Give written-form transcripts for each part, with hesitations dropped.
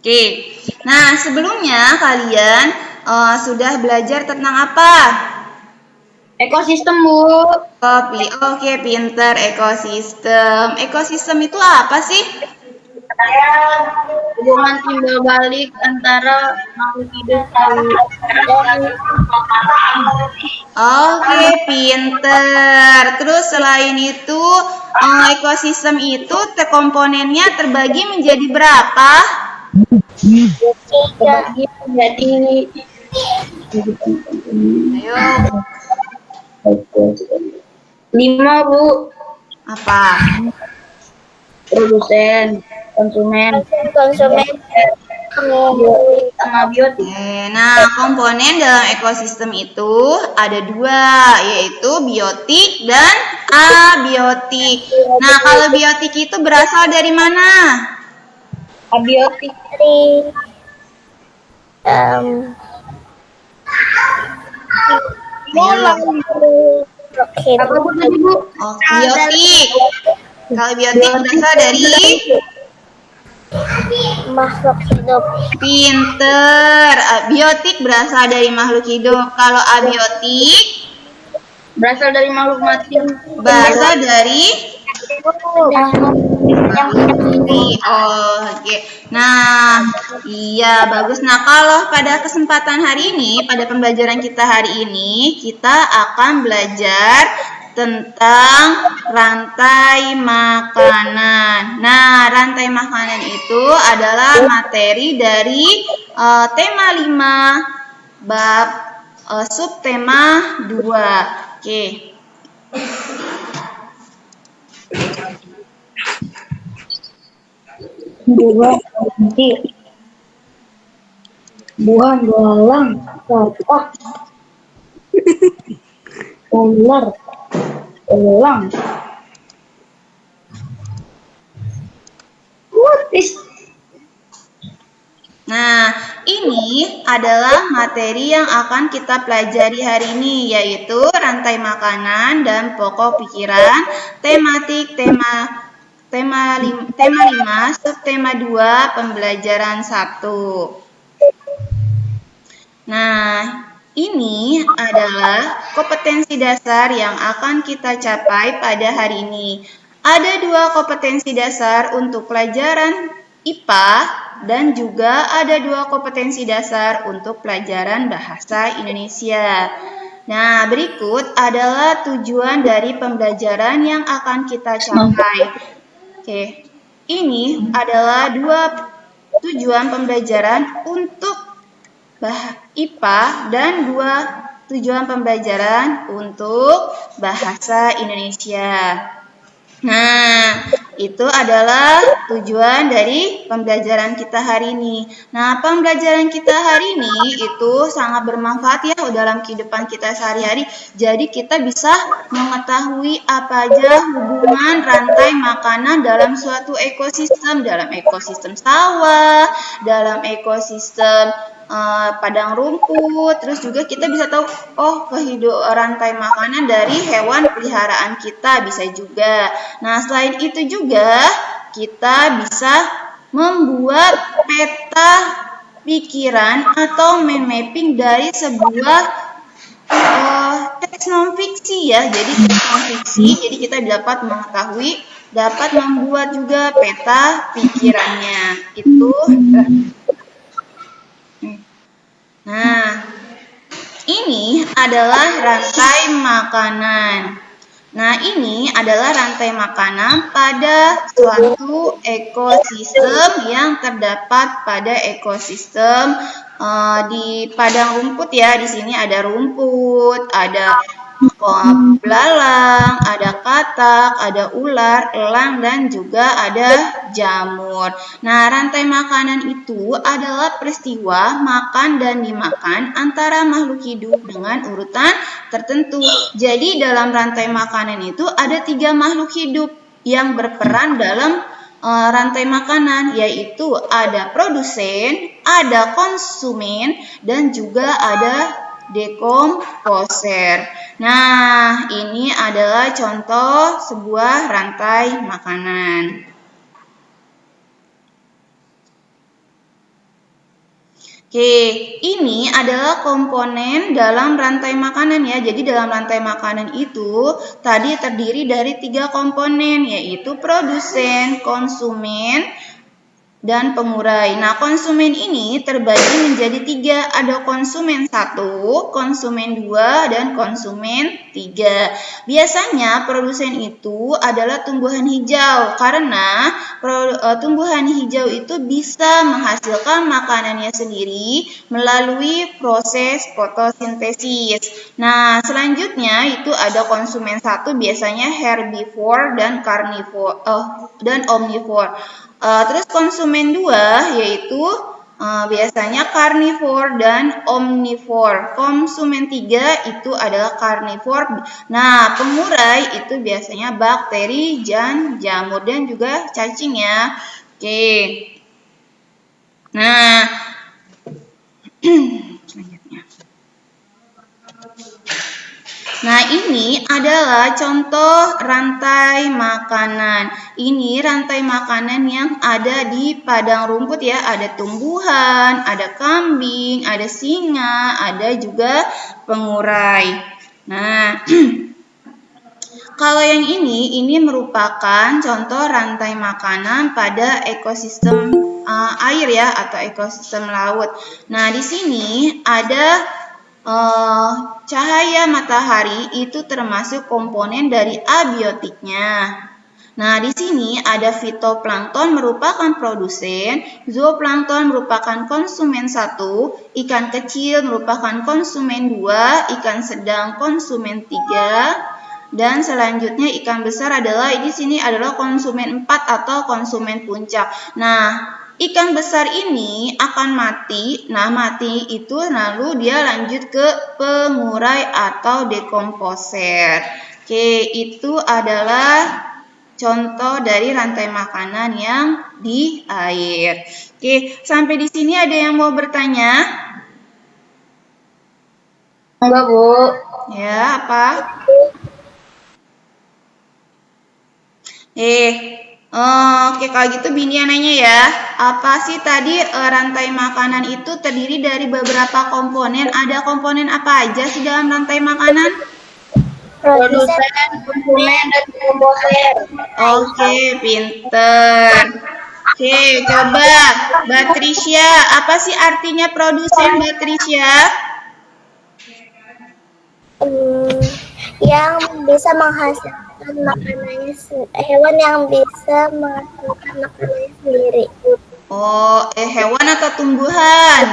Oke. Nah, sebelumnya kalian sudah belajar tentang apa? Ekosistem, Bu. Oke, pinter. Ekosistem. Ekosistem itu apa sih? Hubungan timbal balik antara makhluk hidup dan Oke, pinter. Terus selain itu, ekosistem itu komponennya terbagi menjadi berapa? terbagi menjadi Ayo, 5, Bu. apa? Produsen, konsumen, sama biotik. Nah, komponen dalam ekosistem itu ada dua, yaitu biotik dan abiotik. Nah, kalau biotik itu berasal dari mana? Abiotik Ayo. apa, Bu, tadi, Bu? Oh, biotik. Kalau biotik berasal dari Makhluk hidup. pinter. Biotik berasal dari makhluk hidup. Kalau abiotik Berasal dari makhluk mati. berasal dari Yang mati. Oh, oke. Nah, iya bagus. Nah, kalau pada kesempatan hari ini, pada pembelajaran kita hari ini, kita akan belajar tentang rantai makanan. Nah, rantai makanan itu adalah materi dari tema 5 bab subtema 2. Oke. buah buah belalang, katak, ular, elang. What is Nah, ini adalah materi yang akan kita pelajari hari ini, yaitu rantai makanan dan pokok pikiran, tematik tema 5, subtema 2, pembelajaran 1. Nah, ini adalah kompetensi dasar yang akan kita capai pada hari ini. Ada dua kompetensi dasar untuk pelajaran IPA dan juga ada dua kompetensi dasar untuk pelajaran bahasa Indonesia. Nah, berikut adalah tujuan dari pembelajaran yang akan kita capai. Oke, ini adalah dua tujuan pembelajaran untuk IPA dan dua tujuan pembelajaran untuk bahasa Indonesia. Nah, itu adalah tujuan dari pembelajaran kita hari ini. Nah, pembelajaran kita hari ini itu sangat bermanfaat ya dalam kehidupan kita sehari-hari. Jadi kita bisa mengetahui apa aja hubungan rantai makanan dalam suatu ekosistem, dalam ekosistem sawah, dalam ekosistem padang rumput. Terus juga kita bisa tahu, oh rantai makanan dari hewan peliharaan kita bisa juga. Nah, selain itu juga kita bisa membuat peta pikiran atau mind mapping dari sebuah teks non fiksi ya. Jadi teks non fiksi, jadi kita dapat mengetahui, dapat membuat juga peta pikirannya. Itu. Nah, ini adalah rantai makanan. Nah, ini adalah rantai makanan pada suatu ekosistem yang terdapat pada ekosistem di padang rumput ya. Di sini ada rumput, ada belalang, ada katak, ada ular, elang, dan juga ada jamur. Nah, rantai makanan itu adalah peristiwa makan dan dimakan antara makhluk hidup dengan urutan tertentu. Jadi, dalam rantai makanan itu ada 3 makhluk hidup yang berperan dalam rantai makanan, yaitu ada produsen, ada konsumen, dan juga ada dekomposer. Nah, ini adalah contoh sebuah rantai makanan. Oke, ini adalah komponen dalam rantai makanan ya. Jadi dalam rantai makanan itu tadi terdiri dari 3 komponen, yaitu produsen, konsumen, dan pengurai. Nah, konsumen ini terbagi menjadi 3. Ada konsumen 1, konsumen 2, dan konsumen 3. Biasanya produsen itu adalah tumbuhan hijau karena tumbuhan hijau itu bisa menghasilkan makanannya sendiri melalui proses fotosintesis. Nah, selanjutnya itu ada konsumen 1 biasanya herbivore dan carnivore dan omnivore. Terus konsumen 2 yaitu biasanya carnivore dan omnivore. Konsumen 3 itu adalah carnivore. Nah, pengurai itu biasanya bakteri dan jamur dan juga cacing ya. Oke. Nah, selanjutnya. Nah, ini adalah contoh rantai makanan. Ini rantai makanan yang ada di padang rumput ya. Ada tumbuhan, ada kambing, ada singa, ada juga pengurai. Nah, kalau yang ini merupakan contoh rantai makanan pada ekosistem air ya atau ekosistem laut. Nah, di sini ada cahaya matahari itu termasuk komponen dari abiotiknya. Nah, di sini ada fitoplankton merupakan produsen, zooplankton merupakan konsumen 1, ikan kecil merupakan konsumen 2, ikan sedang konsumen 3, dan selanjutnya ikan besar adalah di sini adalah konsumen 4 atau konsumen puncak. Nah, ikan besar ini akan mati. Nah, mati itu lalu dia lanjut ke pengurai atau dekomposer. Oke, itu adalah contoh dari rantai makanan yang di air. Oke, sampai di sini ada yang mau bertanya? Enggak, Bu. Ya, apa? Oke, kalau gitu Bini yang nanya ya. Apa sih tadi rantai makanan itu terdiri dari beberapa komponen? Ada komponen apa aja sih dalam rantai makanan? Produsen, konsumen, dan komposer. Oke, pinter. Oke, coba Batrisya. Apa sih artinya produsen, Batrisya? Yang bisa menghasilkan makanannya, hewan yang bisa menghasilkan makanannya sendiri. Oh, hewan atau tumbuhan?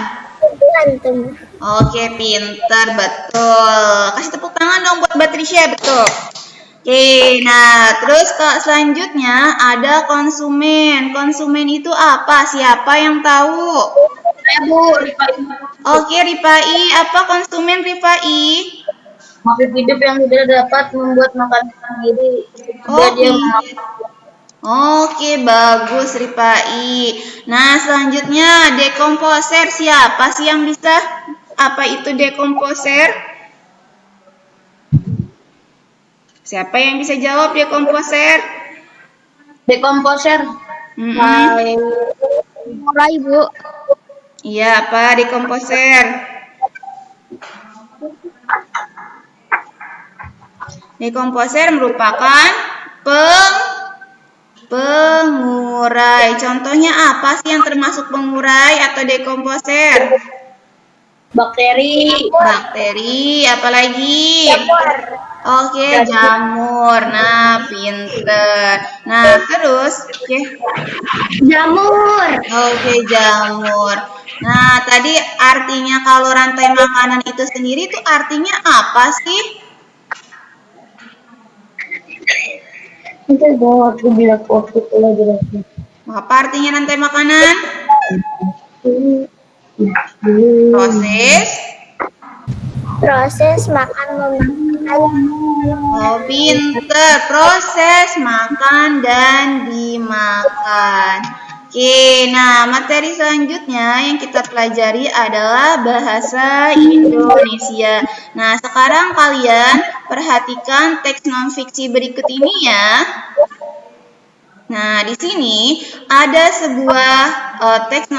Tumbuhan. Oke, pintar, betul. Kasih tepuk tangan dong buat Batrisya, betul. Oke, nah terus selanjutnya ada konsumen. Konsumen itu apa? Siapa yang tahu? Bu, Rifai. Oke, Rifai. Apa konsumen, Rifai? Makhluk hidup yang tidak dapat membuat makanan sendiri. Oke, bagus Rifai. Nah, selanjutnya dekomposer. Siapa sih yang bisa? Apa itu dekomposer? Siapa yang bisa jawab dekomposer? Dekomposer. Mulai, Bu. Iya, apa dekomposer? Dekomposer merupakan pengurai. Contohnya apa sih yang termasuk pengurai atau dekomposer? Bakteri. Bakteri, apalagi? Oke, jamur. Nah, pinter. Nah, terus, oke. Jamur. Oke, jamur. Nah, tadi artinya kalau rantai makanan itu sendiri itu artinya apa sih? Itu aku bilang waktu itu lagi. Apa artinya rantai makanan? Proses makan Oh, pinter. Proses makan dan dimakan. Oke, nah materi selanjutnya yang kita pelajari adalah bahasa Indonesia. Nah, sekarang kalian perhatikan teks non-fiksi berikut ini ya. Nah, di sini ada sebuah teks